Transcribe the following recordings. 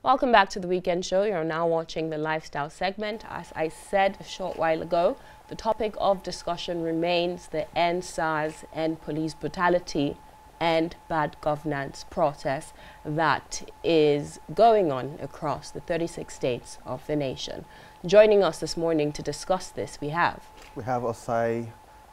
Welcome back to the Weekend Show. You're now watching the lifestyle segment. As I said a short while ago, the topic of discussion remains the End SARS, End Police Brutality and Bad Governance protest that is going on across the 36 states of the nation. Joining us this morning to discuss this, we have Osai,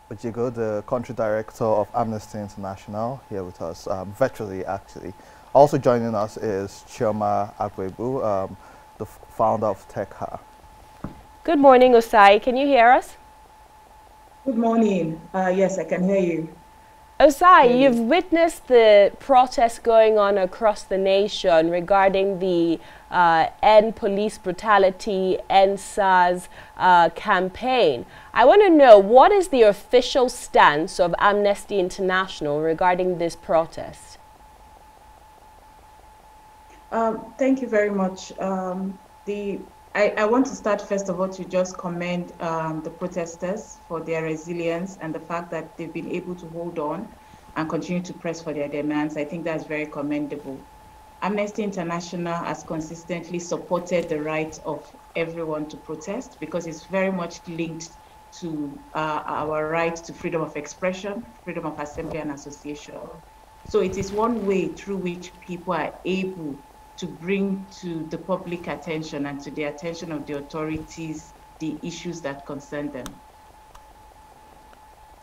Ojigho, the country director of Amnesty International, here with us, virtually actually. Also joining us is Chioma Agwuegbo, the founder of TechHa. Good morning, Osai. Can you hear us? Good morning. Yes, I can hear you. Osai, you've witnessed the protests going on across the nation regarding the End Police Brutality, End SARS campaign. I want to know, what is the official stance of Amnesty International regarding this protest? Thank you very much. I want to start first of all to just commend the protesters for their resilience and the fact that they've been able to hold on and continue to press for their demands. I think that's very commendable. Amnesty International has consistently supported the right of everyone to protest because it's very much linked to our right to freedom of expression, freedom of assembly and association. So it is one way through which people are able to bring to the public attention and to the attention of the authorities the issues that concern them.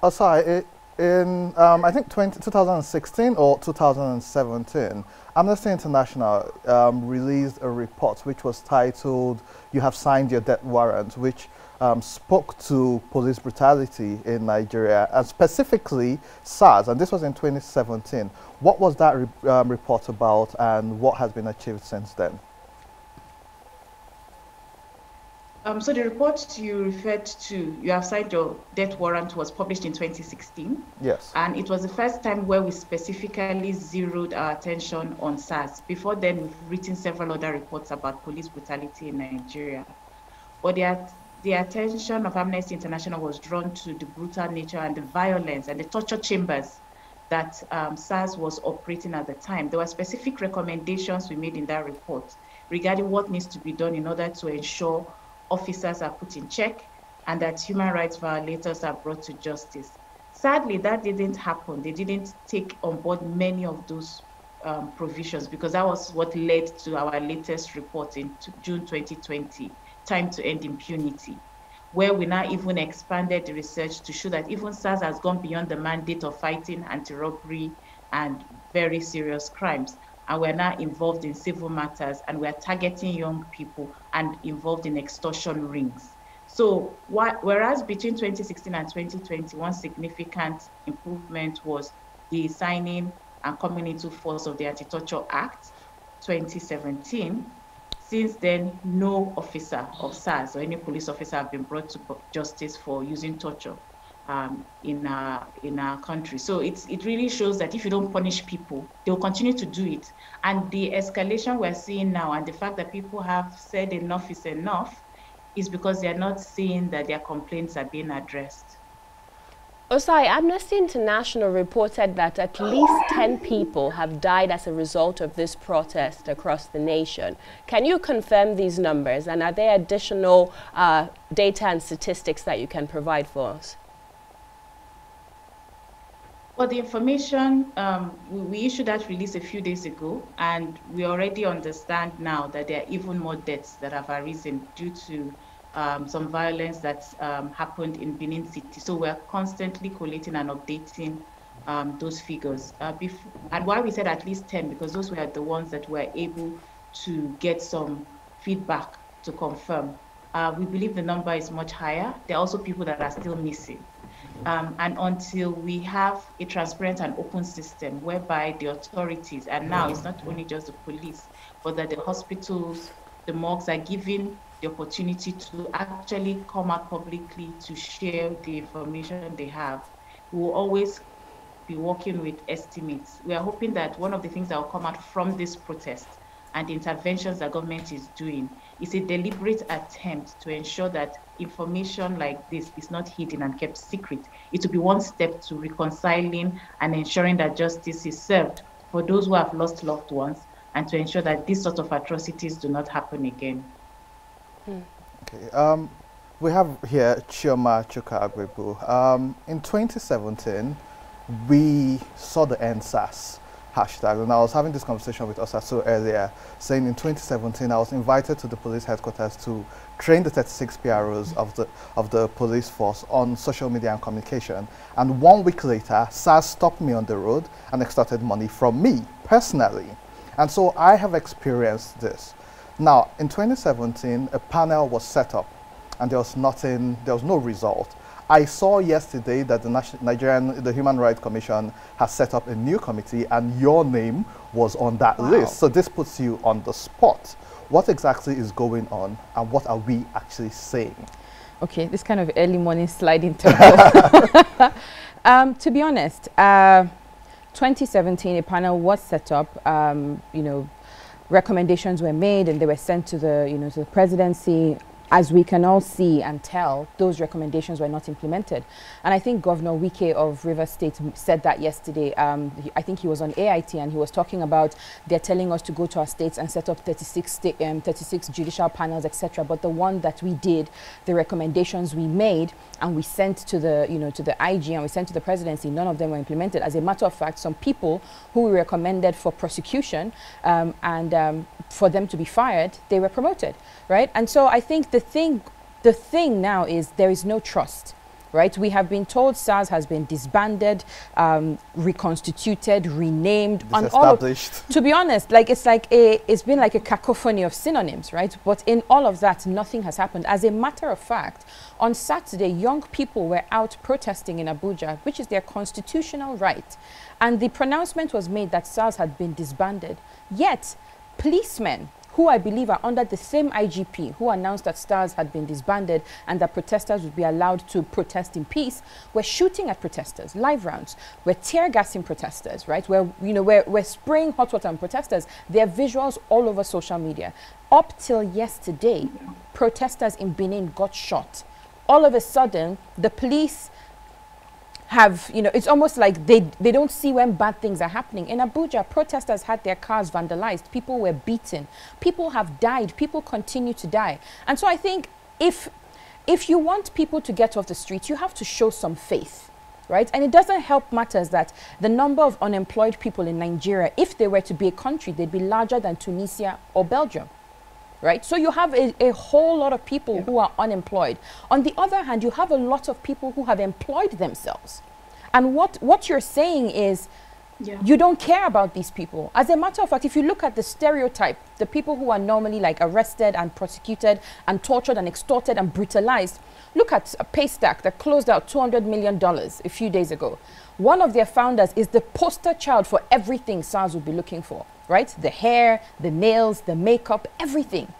Osai, in I think 2016 or 2017, Amnesty International released a report which was titled "You Have Signed Your Death Warrant," which spoke to police brutality in Nigeria, and specifically SARS, and this was in 2017. What was that report about, and what has been achieved since then? So the report you referred to, "You Have Signed Your Death Warrant," was published in 2016. Yes. And it was the first time where we specifically zeroed our attention on SARS. Before then, we've written several other reports about police brutality in Nigeria. But the attention of Amnesty International was drawn to the brutal nature and the violence and the torture chambers that SARS was operating at the time. There were specific recommendations we made in that report regarding what needs to be done in order to ensure officers are put in check and that human rights violators are brought to justice. Sadly, that didn't happen. They didn't take on board many of those provisions, because that was what led to our latest report in June 2020, Time to End Impunity, where we now even expanded the research to show that even SARS has gone beyond the mandate of fighting anti-robbery and very serious crimes. And we're now involved in civil matters, and we're targeting young people and involved in extortion rings. So whereas between 2016 and 2020, one significant improvement was the signing and coming into force of the Anti-Torture Act 2017, since then, no officer of SARS or any police officer have been brought to justice for using torture in our country. So it really shows that if you don't punish people, they'll continue to do it. And the escalation we're seeing now, and the fact that people have said enough is enough, is because they're not seeing that their complaints are being addressed. Osai, Amnesty International reported that at least 10 people have died as a result of this protest across the nation. Can you confirm these numbers, and are there additional data and statistics that you can provide for us? Well, the information, we issued that release a few days ago, and we already understand now that there are even more deaths that have arisen due to some violence that's happened in Benin City. So we're constantly collating and updating those figures. And why we said at least 10, because those were the ones that were able to get some feedback to confirm. We believe the number is much higher. There are also people that are still missing. And until we have a transparent and open system whereby the authorities, and now it's not only just the police, but that the hospitals, the morgues are given the opportunity to actually come out publicly to share the information they have, we will always be working with estimates. We are hoping that one of the things that will come out from this protest and the interventions that government is doing is a deliberate attempt to ensure that information like this is not hidden and kept secret. It will be one step to reconciling and ensuring that justice is served for those who have lost loved ones and to ensure that these sort of atrocities do not happen again. Okay. We have here Chioma Agwuegbo. In 2017, we saw the NSAS hashtag, and I was having this conversation with Osasu earlier, saying in 2017 I was invited to the police headquarters to train the 36 PROs of the police force on social media and communication. And 1 week later, SARS stopped me on the road and extorted money from me personally. And so I have experienced this. Now, in 2017, a panel was set up and there was no result. I saw yesterday that the Human Rights Commission has set up a new committee and your name was on that list. So this puts you on the spot. What exactly is going on and what are we actually saying? Okay, this kind of early morning sliding to be honest, 2017, a panel was set up, you know, recommendations were made and they were sent to the, you know, to the presidency. As we can all see and tell, those recommendations were not implemented. And I think Governor Wike of Rivers State said that yesterday. I think he was on AIT and he was talking about they're telling us to go to our states and set up 36 judicial panels, etc. But the one that we did, the recommendations we made and we sent to the, you know, to the IG and we sent to the presidency, none of them were implemented. As a matter of fact, some people who we recommended for prosecution and for them to be fired, they were promoted, right? And so I think the thing now is there is no trust, right? We have been told SARS has been disbanded, reconstituted, renamed, on all of, to be honest, like it's been like a cacophony of synonyms, right? But in all of that, nothing has happened. As a matter of fact, on Saturday, young people were out protesting in Abuja, which is their constitutional right. And the pronouncement was made that SARS had been disbanded. Yet, policemen, who I believe are under the same IGP, who announced that SARS had been disbanded and that protesters would be allowed to protest in peace, were shooting at protesters, live rounds. We're tear gassing protesters, right? We're spraying hot water on protesters. There are visuals all over social media. Up till yesterday, protesters in Benin got shot. All of a sudden, the police have, you know, it's almost like they don't see when bad things are happening. In Abuja, protesters had their cars vandalized. People were beaten. People have died. People continue to die. And so I think if you want people to get off the streets, you have to show some faith, right? And it doesn't help matters that the number of unemployed people in Nigeria, if they were to be a country, they'd be larger than Tunisia or Belgium. Right? So you have a whole lot of people who are unemployed. On the other hand, you have a lot of people who have employed themselves. And what you're saying is you don't care about these people. As a matter of fact, if you look at the stereotype, the people who are normally like arrested and prosecuted and tortured and extorted and brutalized, look at a Paystack that closed out $200 million a few days ago. One of their founders is the poster child for everything SARS would be looking for. Right? The hair, the nails, the makeup, everything.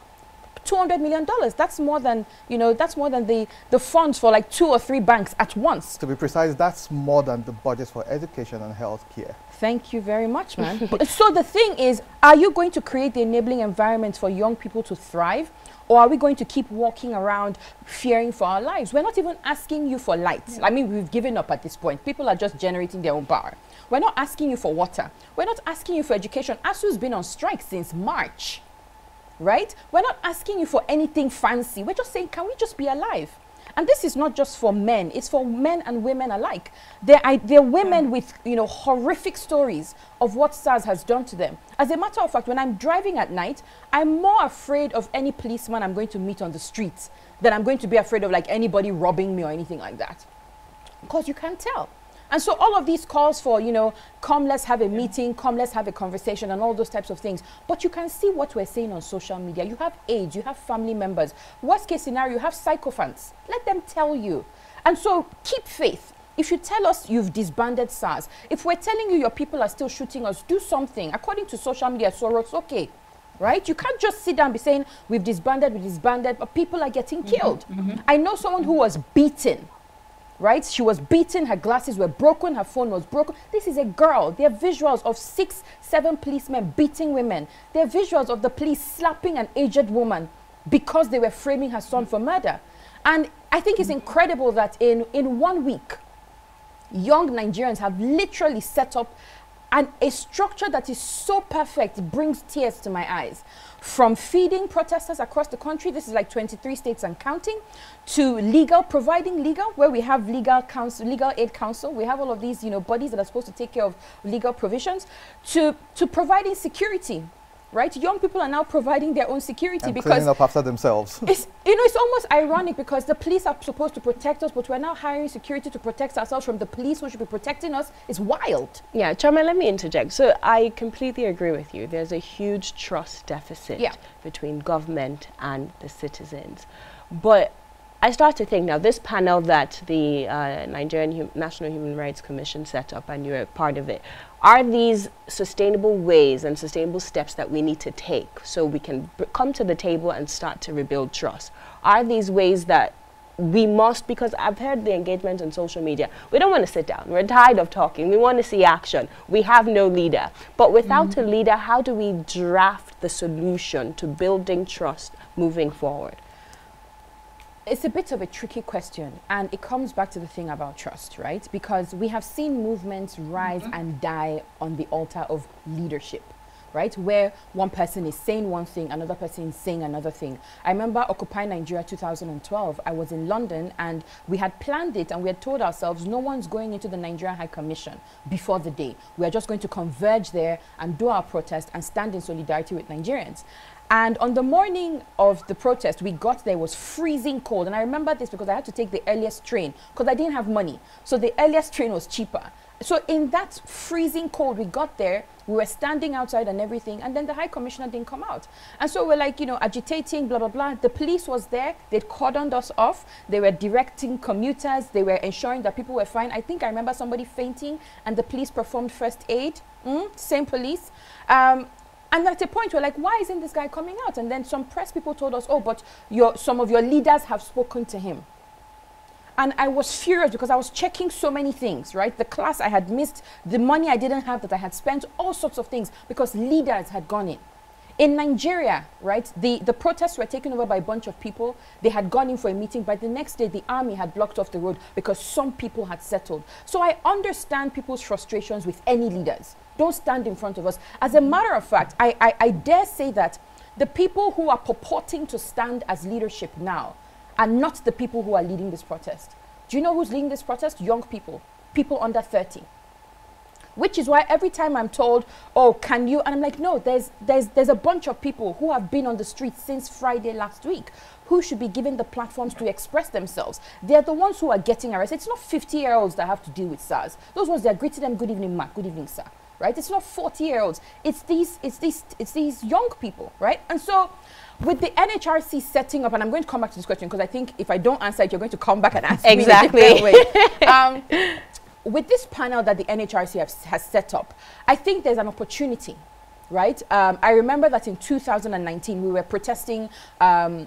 $200 million. That's more than, you know, that's more than the funds for like 2 or 3 banks at once. To be precise, that's more than the budget for education and health care. Thank you very much, man. So the thing is, are you going to create the enabling environment for young people to thrive? Or are we going to keep walking around fearing for our lives? We're not even asking you for light. I mean, we've given up at this point. People are just generating their own power. We're not asking you for water. We're not asking you for education. ASU's been on strike since March, right? We're not asking you for anything fancy. We're just saying, can we just be alive? And this is not just for men. It's for men and women alike. There are women with, you know, horrific stories of what SARS has done to them. As a matter of fact, when I'm driving at night, I'm more afraid of any policeman I'm going to meet on the streets than I'm going to be afraid of like anybody robbing me or anything like that. Because you can't tell. And so all of these calls for, you know, come, let's have a meeting, come, let's have a conversation and all those types of things. But you can see what we're saying on social media. You have aides, you have family members. Worst case scenario, you have sycophants. Let them tell you. And so keep faith. If you tell us you've disbanded SARS, if we're telling you your people are still shooting us, do something. According to social media, Soros, okay. Right? You can't just sit down and be saying, we've disbanded, but people are getting killed. I know someone who was beaten. Right? She was beaten, her glasses were broken, her phone was broken. This is a girl. There are visuals of 6, 7 policemen beating women. There are visuals of the police slapping an aged woman because they were framing her son for murder. And I think it's incredible that in 1 week, young Nigerians have literally set up And a structure that is so perfect brings tears to my eyes. From feeding protesters across the country, this is like 23 states and counting, to legal, providing legal, where we have legal counsel, legal aid council, we have all of these, you know, bodies that are supposed to take care of legal provisions, to providing security. Right, young people are now providing their own security and because cleaning up after themselves. It's, you know, it's almost ironic because the police are supposed to protect us, but we're now hiring security to protect ourselves from the police who should be protecting us. It's wild. Yeah, Chioma, let me interject. So I completely agree with you. There's a huge trust deficit between government and the citizens. But I start to think now, this panel that the Nigerian National Human Rights Commission set up, and you're a part of it, are these sustainable ways and sustainable steps that we need to take so we can come to the table and start to rebuild trust? Are these ways that we must, because I've heard the engagement on social media, we don't want to sit down, we're tired of talking, we want to see action, we have no leader. But without a leader, how do we draft the solution to building trust moving forward? It's a bit of a tricky question, and it comes back to the thing about trust, right? Because we have seen movements rise and die on the altar of leadership, right? Where one person is saying one thing, another person is saying another thing. I remember Occupy Nigeria 2012. I was in London and we had planned it, and we had told ourselves no one's going into the Nigerian High Commission before the day. We are just going to converge there and do our protest and stand in solidarity with Nigerians. And on the morning of the protest, we got there, it was freezing cold. And I remember this because I had to take the earliest train because I didn't have money. So the earliest train was cheaper. So in that freezing cold, we got there, we were standing outside and everything, and then the High Commissioner didn't come out. And so we're like, you know, agitating, blah, blah, blah. The police was there, they'd cordoned us off, they were directing commuters, they were ensuring that people were fine. I think I remember somebody fainting and the police performed first aid, same police. And at a point, we're like, why isn't this guy coming out? And then some press people told us, oh, but some of your leaders have spoken to him. And I was furious because I was checking so many things, right? The class I had missed, the money I didn't have that I had spent, all sorts of things, because leaders had gone in. In Nigeria, right, the protests were taken over by a bunch of people. They had gone in for a meeting. By the next day, the army had blocked off the road because some people had settled. So I understand people's frustrations with any leaders. Don't stand in front of us. As a matter of fact, I dare say that the people who are purporting to stand as leadership now are not the people who are leading this protest. Do you know who's leading this protest? Young people, people under 30. Which is why every time I'm told, oh, can you? And I'm like, no, there's a bunch of people who have been on the streets since Friday last week who should be given the platforms to express themselves. They're the ones who are getting arrested. It's not 50-year-olds that have to deal with SARS. Those ones, they're greeting them, good evening, ma, good evening, sir. Right? It's not 40-year-olds. It's these young people, right? And so with the NHRC setting up, and I'm going to come back to this question because I think if I don't answer it, you're going to come back and ask me in a different way. With this panel that the NHRC has set up, I think there's an opportunity, right? I remember that in 2019, we were protesting for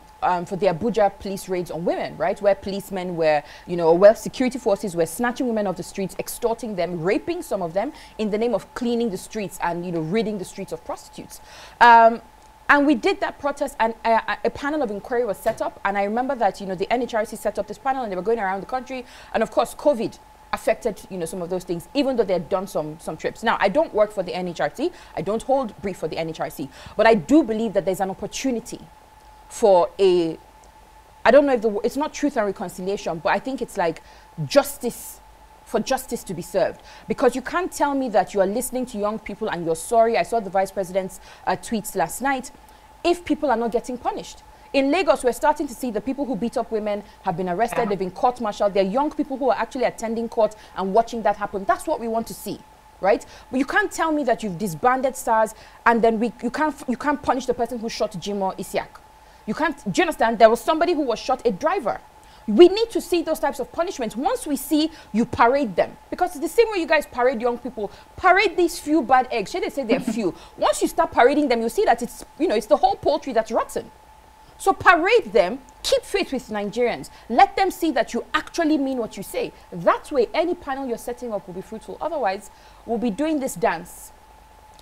the Abuja police raids on women, right? Where policemen were, you know, where security forces were snatching women off the streets, extorting them, raping some of them in the name of cleaning the streets and, you know, ridding the streets of prostitutes. And we did that protest, and a panel of inquiry was set up. And I remember that, you know, the NHRC set up this panel and they were going around the country. And of course, COVID affected, you know, some of those things, even though they had done some trips. Now, I don't work for the NHRC. I don't hold brief for the NHRC. But I do believe that there's an opportunity for I don't know if it's not truth and reconciliation, but I think it's like justice, for justice to be served. Because you can't tell me that you are listening to young people and you're sorry. I saw the Vice President's tweets last night, if people are not getting punished. In Lagos, we're starting to see the people who beat up women have been arrested, they've been court-martialed. They're young people who are actually attending court and watching that happen. That's what we want to see, right? But you can't tell me that you've disbanded SARS and then you can't punish the person who shot Jimo Isiak. You can't, do you understand? There was somebody who was shot, a driver. We need to see those types of punishments. Once we see, you parade them. Because it's the same way you guys parade young people, parade these few bad eggs. Should they say they're few? Once you start parading them, you see that it's, you know, it's the whole poultry that's rotten. So parade them, keep faith with Nigerians. Let them see that you actually mean what you say. That way, any panel you're setting up will be fruitful. Otherwise, we'll be doing this dance.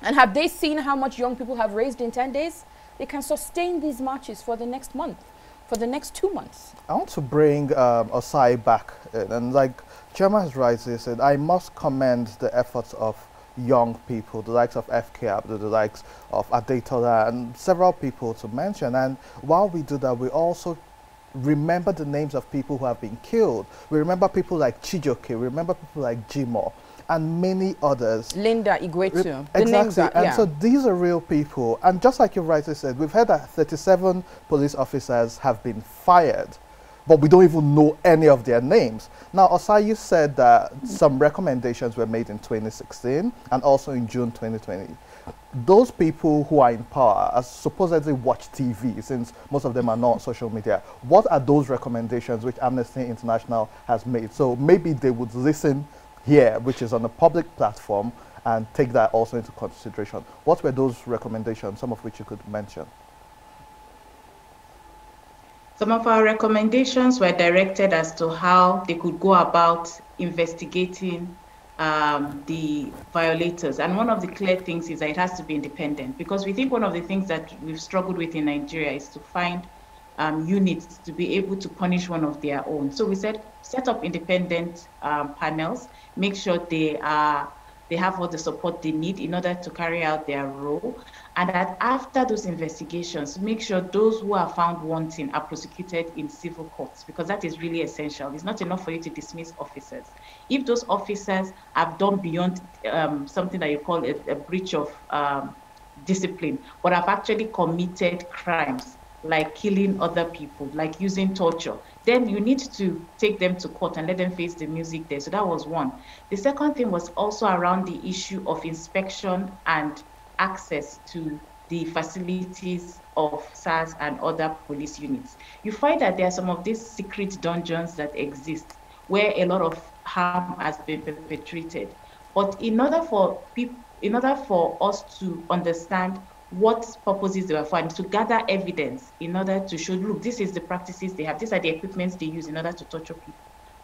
And have they seen how much young people have raised in 10 days? They can sustain these marches for the next month, for the next 2 months. I want to bring Osai back. And like Chioma has rightly said, I must commend the efforts of young people, the likes of FK, the likes of Adetola, and several people to mention. And while we do that, we also remember the names of people who have been killed. We remember people like Chijoke, we remember people like Jimo, and many others. Linda Igwetu. Exactly, and so these are real people. And just like you rightly said, we've heard that 37 police officers have been fired, but we don't even know any of their names. Now, Osai, you said that some recommendations were made in 2016 and also in June 2020. Those people who are in power supposedly watch TV, since most of them are not on social media. What are those recommendations which Amnesty International has made? So maybe they would listen here, which is on a public platform, and take that also into consideration. What were those recommendations, some of which you could mention? Some of our recommendations were directed as to how they could go about investigating the violators. And one of the clear things is that it has to be independent, because we think one of the things that we've struggled with in Nigeria is to find units to be able to punish one of their own. So we said set up independent panels, make sure they have all the support they need in order to carry out their role, and that after those investigations, make sure those who are found wanting are prosecuted in civil courts, because that is really essential. It's not enough for you to dismiss officers. If those officers have done beyond something that you call a breach of discipline, but have actually committed crimes, like killing other people, like using torture, then you need to take them to court and let them face the music there. So that was one. The second thing was also around the issue of inspection and access to the facilities of SARS and other police units. You find that there are some of these secret dungeons that exist where a lot of harm has been perpetrated. But in order for us to understand what purposes they were for, and to gather evidence in order to show, look, this is the practices they have, these are the equipments they use in order to torture people.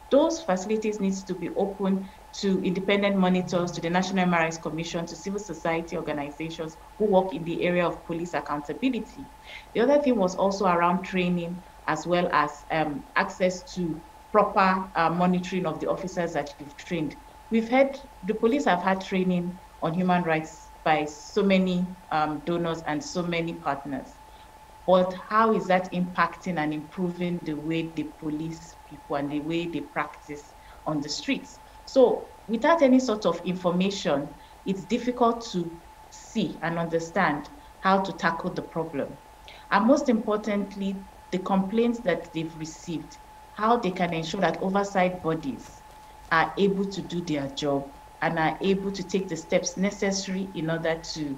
Those facilities need to be open to independent monitors, to the National Human Rights Commission, to civil society organizations who work in the area of police accountability. The other thing was also around training, as well as access to proper monitoring of the officers that you've trained. We've had, the police have had training on human rights by so many donors and so many partners. But how is that impacting and improving the way they police people and the way they practice on the streets? So without any sort of information, it's difficult to see and understand how to tackle the problem. And most importantly, the complaints that they've received, how they can ensure that oversight bodies are able to do their job and are able to take the steps necessary in order to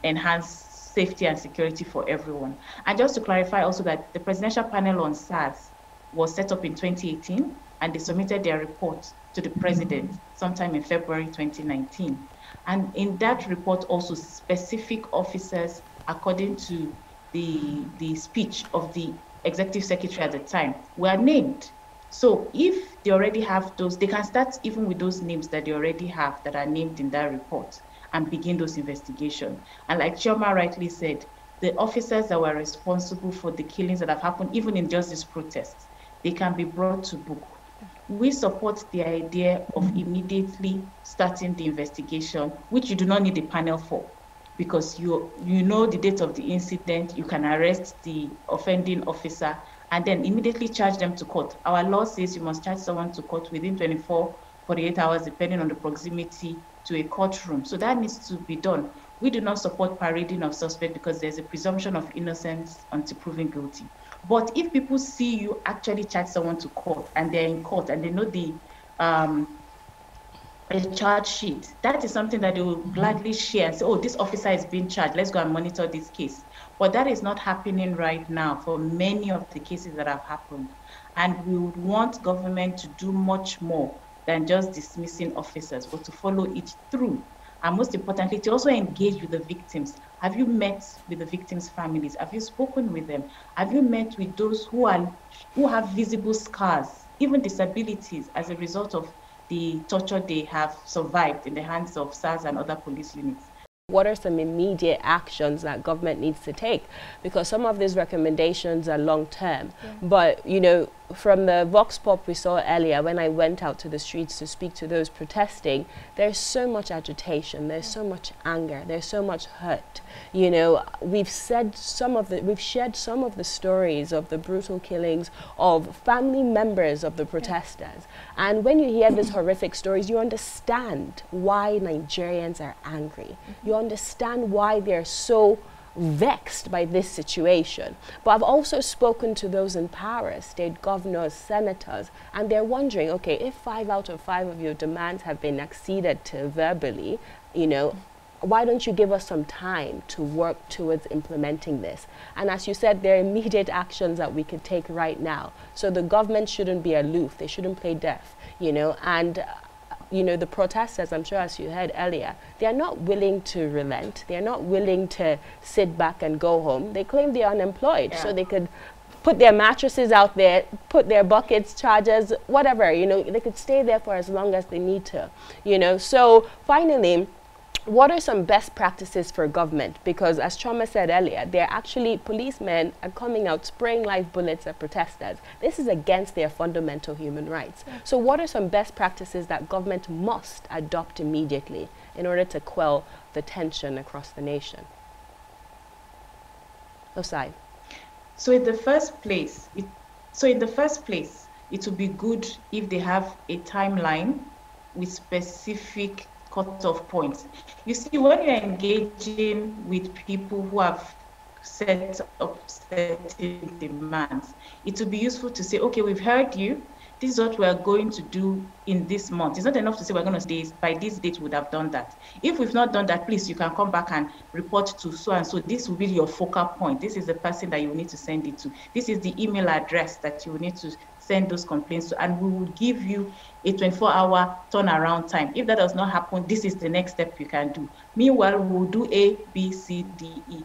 enhance safety and security for everyone. And just to clarify also that the Presidential Panel on SARS was set up in 2018, and they submitted their report to the President sometime in February 2019. And in that report also, specific officers, according to the speech of the Executive Secretary at the time, were named. So if they already have those, they can start even with those names that they already have that are named in that report and begin those investigations. And like Chioma rightly said, the officers that were responsible for the killings that have happened, even in just these protests, they can be brought to book. We support the idea of immediately starting the investigation, which you do not need a panel for, because you know the date of the incident, you can arrest the offending officer, and then immediately charge them to court. Our law says you must charge someone to court within 24, 48 hours, depending on the proximity to a courtroom. So that needs to be done. We do not support parading of suspects because there's a presumption of innocence until proven guilty. But if people see you actually charge someone to court and they're in court and they know the a charge sheet, that is something that they will gladly share and say, oh, this officer is being charged, let's go and monitor this case. But that is not happening right now for many of the cases that have happened. And we would want government to do much more than just dismissing officers, but to follow it through. And most importantly, to also engage with the victims. Have you met with the victims' families? Have you spoken with them? Have you met with those who have visible scars, even disabilities, as a result of the torture they have survived in the hands of SARS and other police units? what are some immediate actions that government needs to take? Because some of these recommendations are long term. But, you know, from the Vox Pop we saw earlier, when I went out to the streets to speak to those protesting, there's so much agitation, there's so much anger, there's so much hurt. You know, we've shared some of the stories of the brutal killings of family members of the protesters. And when you hear these horrific stories, you understand why Nigerians are angry. You understand why they're so vexed by this situation. But I've also spoken to those in power, state governors, senators, and they're wondering, okay, if 5 out of 5 of your demands have been acceded to verbally, you know, why don't you give us some time to work towards implementing this? And as you said, there are immediate actions that we could take right now. So the government shouldn't be aloof, they shouldn't play deaf, you know, and you know, the protesters, I'm sure as you heard earlier, they are not willing to relent. They are not willing to sit back and go home. They claim they are unemployed, so they could put their mattresses out there, put their buckets, chargers, whatever, you know, they could stay there for as long as they need to, you know. So finally, what are some best practices for government? Because as Chioma said earlier, they're actually, policemen are coming out spraying live bullets at protesters. This is against their fundamental human rights. So what are some best practices that government must adopt immediately in order to quell the tension across the nation? Osai. So in the first place, it would be good if they have a timeline with specific cut-off points. You see, when you're engaging with people who have set up certain demands, it would be useful to say, okay, we've heard you. This is what we're going to do in this month. It's not enough to say we're going to stay by this date, we would have done that. If we've not done that, please, you can come back and report to so and so. This will be your focal point. This is the person that you need to send it to. This is the email address that you will need to send those complaints to, and we will give you a 24-hour turnaround time. If that does not happen, this is the next step you can do. Meanwhile, we'll do A, B, C, D, E.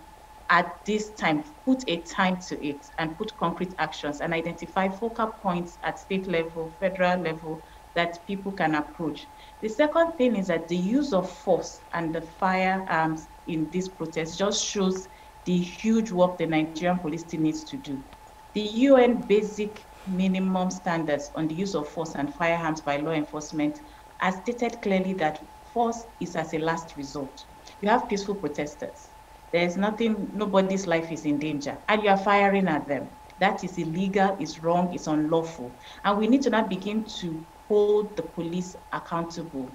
At this time, put a time to it and put concrete actions and identify focal points at state level, federal level that people can approach. The second thing is that the use of force and the firearms in this protest just shows the huge work the Nigerian police still needs to do. The UN basic minimum standards on the use of force and firearms by law enforcement has stated clearly that force is as a last resort. You have peaceful protesters. There's nothing, nobody's life is in danger, and you are firing at them. That is illegal, it's wrong, it's unlawful. And we need to now begin to hold the police accountable.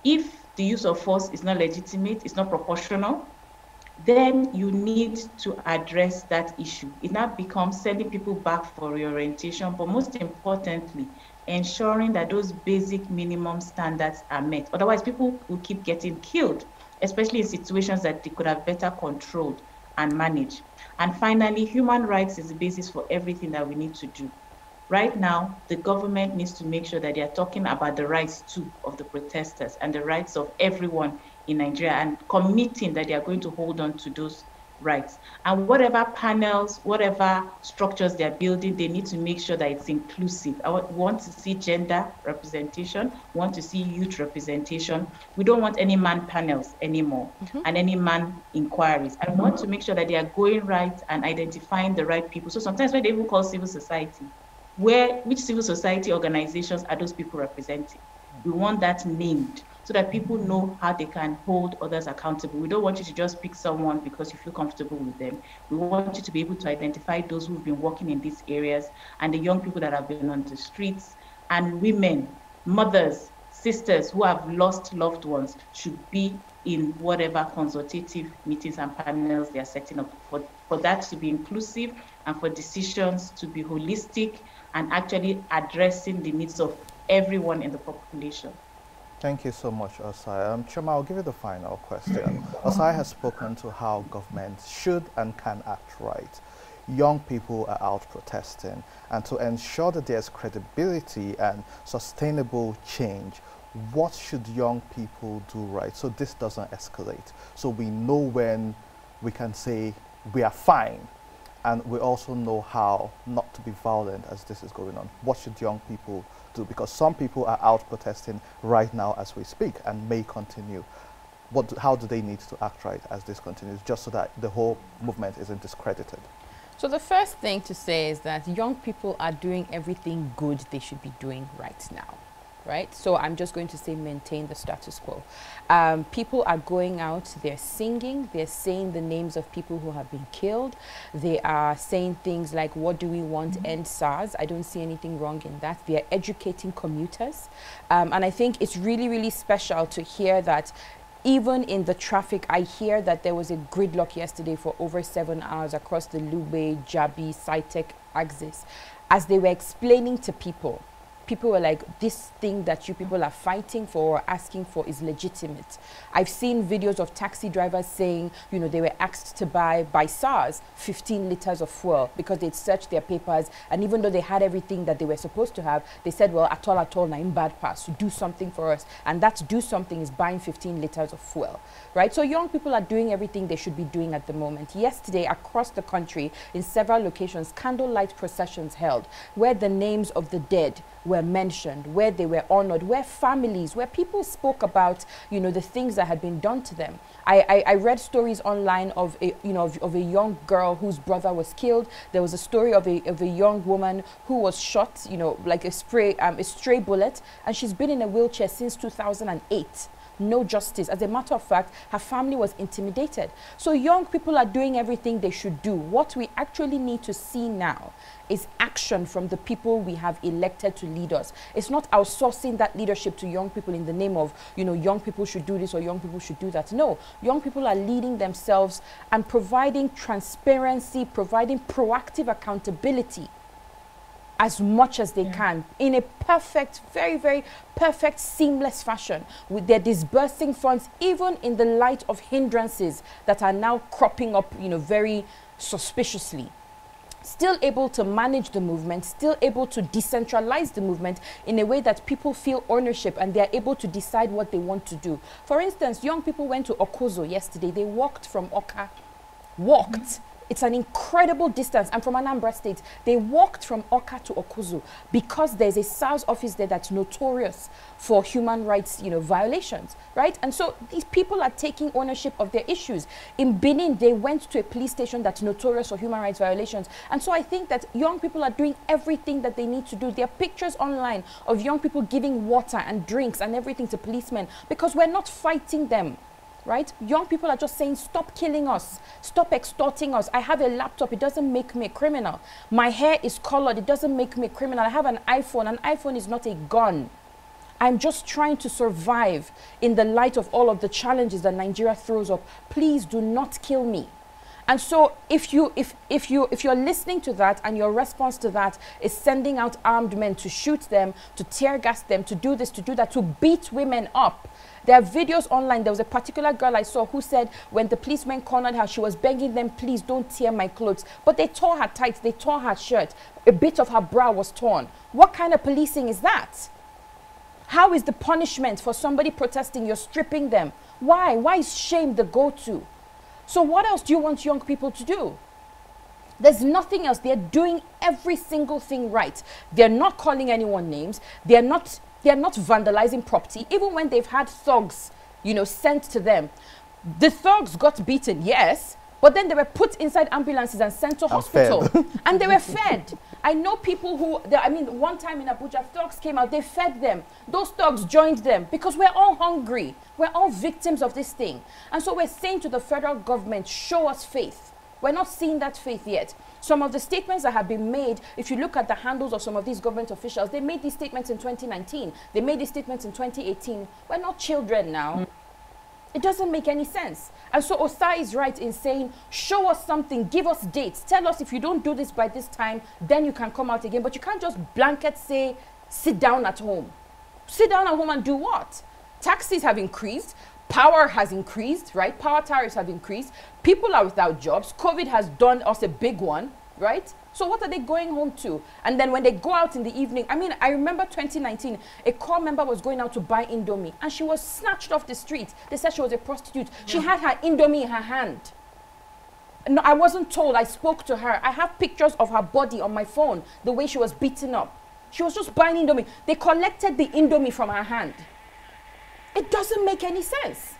If the use of force is not legitimate, it's not proportional, then you need to address that issue. It now becomes sending people back for reorientation, but most importantly, ensuring that those basic minimum standards are met. Otherwise, people will keep getting killed, especially in situations that they could have better controlled and managed. And finally, human rights is the basis for everything that we need to do. Right now, the government needs to make sure that they are talking about the rights too of the protesters and the rights of everyone in Nigeria, and committing that they are going to hold on to those rights. And whatever panels, whatever structures they're building, they need to make sure that it's inclusive. I want to see gender representation, want to see youth representation. We don't want any man panels anymore and any man inquiries. I want to make sure that they are going right and identifying the right people. So sometimes when they even call civil society, which civil society organizations are those people representing? We want that named, so that people know how they can hold others accountable. We don't want you to just pick someone because you feel comfortable with them. We want you to be able to identify those who've been working in these areas and the young people that have been on the streets, and women, mothers, sisters who have lost loved ones should be in whatever consultative meetings and panels they are setting up, for that to be inclusive and for decisions to be holistic and actually addressing the needs of everyone in the population. Thank you so much, Osai. Chioma, I'll give you the final question. Osai has spoken to how government should and can act right. Young people are out protesting, and to ensure that there's credibility and sustainable change, what should young people do right so this doesn't escalate? So we know when we can say we are fine, and we also know how not to be violent as this is going on. What should young people do? Because some people are out protesting right now as we speak and may continue. how do they need to act right as this continues, just so that the whole movement isn't discredited? So the first thing to say is that young people are doing everything good they should be doing right now, right? So I'm just going to say maintain the status quo. People are going out, they're singing, they're saying the names of people who have been killed. They are saying things like, what do we want, end SARS? I don't see anything wrong in that. They're educating commuters. And I think it's really, really special to hear that even in the traffic, I hear that there was a gridlock yesterday for over 7 hours across the Lube, Jabi, Cytec axis. As they were explaining to people, people were like, this thing that you people are fighting for or asking for is legitimate. I've seen videos of taxi drivers saying, you know, they were asked to buy, by SARS, 15 liters of fuel because they'd searched their papers. And even though they had everything that they were supposed to have, they said, well, at all, na in bad pass, do something for us. And that do something is buying 15 liters of fuel, right? So young people are doing everything they should be doing at the moment. Yesterday, across the country, in several locations, candlelight processions held where the names of the dead were mentioned, where they were honored, where families, where people spoke about, you know, the things that had been done to them. I read stories online of a, you know, of a young girl whose brother was killed. There was a story of a young woman who was shot, you know, like a stray bullet, and she's been in a wheelchair since 2008. No justice. As a matter of fact, her family was intimidated. So young people are doing everything they should do. What we actually need to see now is action from the people we have elected to lead us. It's not outsourcing that leadership to young people in the name of, you know, young people should do this or young people should do that. No, young people are leading themselves and providing transparency, providing proactive accountability as much as they can in a perfect, very, very perfect, seamless fashion. With their disbursing funds, even in the light of hindrances that are now cropping up, you know, very suspiciously. Still able to manage the movement, still able to decentralize the movement in a way that people feel ownership and they're able to decide what they want to do. For instance, young people went to Okozo yesterday. They walked from Oka. It's an incredible distance. I'm from Anambra State. They walked from Oka to Okozo because there's a SARS office there that's notorious for human rights, you know, violations, right? And so these people are taking ownership of their issues. In Benin, they went to a police station that's notorious for human rights violations. And so I think that young people are doing everything that they need to do. There are pictures online of young people giving water and drinks and everything to policemen because we're not fighting them. Right? Young people are just saying, stop killing us, stop extorting us. I have a laptop, it doesn't make me a criminal. My hair is colored, it doesn't make me a criminal. I have an iPhone is not a gun. I'm just trying to survive in the light of all of the challenges that Nigeria throws up. Please do not kill me. And so if you're listening to that and your response to that is sending out armed men to shoot them, to tear gas them, to do this, to do that, to beat women up. There are videos online. There was a particular girl I saw who said when the policemen cornered her, she was begging them, please don't tear my clothes. But they tore her tights, they tore her shirt. A bit of her bra was torn. What kind of policing is that? How is the punishment for somebody protesting? You're stripping them. Why? Why is shame the go-to? So what else do you want young people to do? There's nothing else. They're doing every single thing right. They're not calling anyone names. They're not vandalizing property, even when they've had thugs, you know, sent to them. The thugs got beaten, yes, but then they were put inside ambulances and sent to hospital. And they were fed. I know people who, I mean, one time in Abuja, thugs came out, they fed them. Those thugs joined them because we're all hungry. We're all victims of this thing. And so we're saying to the federal government, show us faith. We're not seeing that faith yet. Some of the statements that have been made, if you look at the handles of some of these government officials, they made these statements in 2019. They made these statements in 2018. We're not children now. It doesn't make any sense. And so Osai is right in saying, show us something, give us dates. Tell us if you don't do this by this time, then you can come out again. But you can't just blanket say, sit down at home. Sit down at home and do what? Taxes have increased. Power has increased, right? Power tariffs have increased. People are without jobs. COVID has done us a big one, right? So what are they going home to? And then when they go out in the evening, I mean, I remember 2019, a core member was going out to buy Indomie and she was snatched off the street. They said she was a prostitute. She had her Indomie in her hand. No, I wasn't told. I spoke to her. I have pictures of her body on my phone, the way she was beaten up. She was just buying Indomie. They collected the Indomie from her hand. It doesn't make any sense.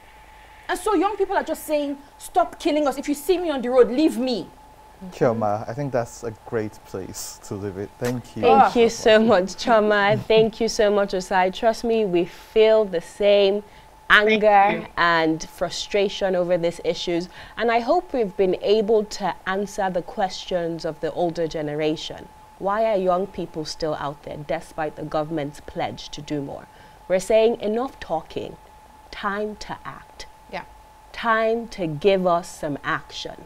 And so young people are just saying, stop killing us. If you see me on the road, leave me. Chioma, I think that's a great place to leave it. Thank you. Thank you so much, Chioma. Thank you so much, Osai. Trust me, we feel the same anger and frustration over these issues. And I hope we've been able to answer the questions of the older generation. Why are young people still out there despite the government's pledge to do more? We're saying enough talking, time to act. Yeah. Time to give us some action.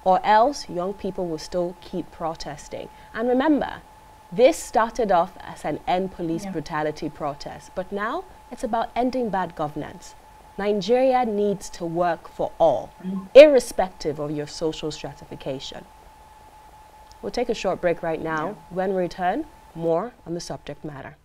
Or else young people will still keep protesting. And remember, this started off as an end police brutality protest, but now it's about ending bad governance. Nigeria needs to work for all, irrespective of your social stratification. We'll take a short break right now. When we return, more on the subject matter.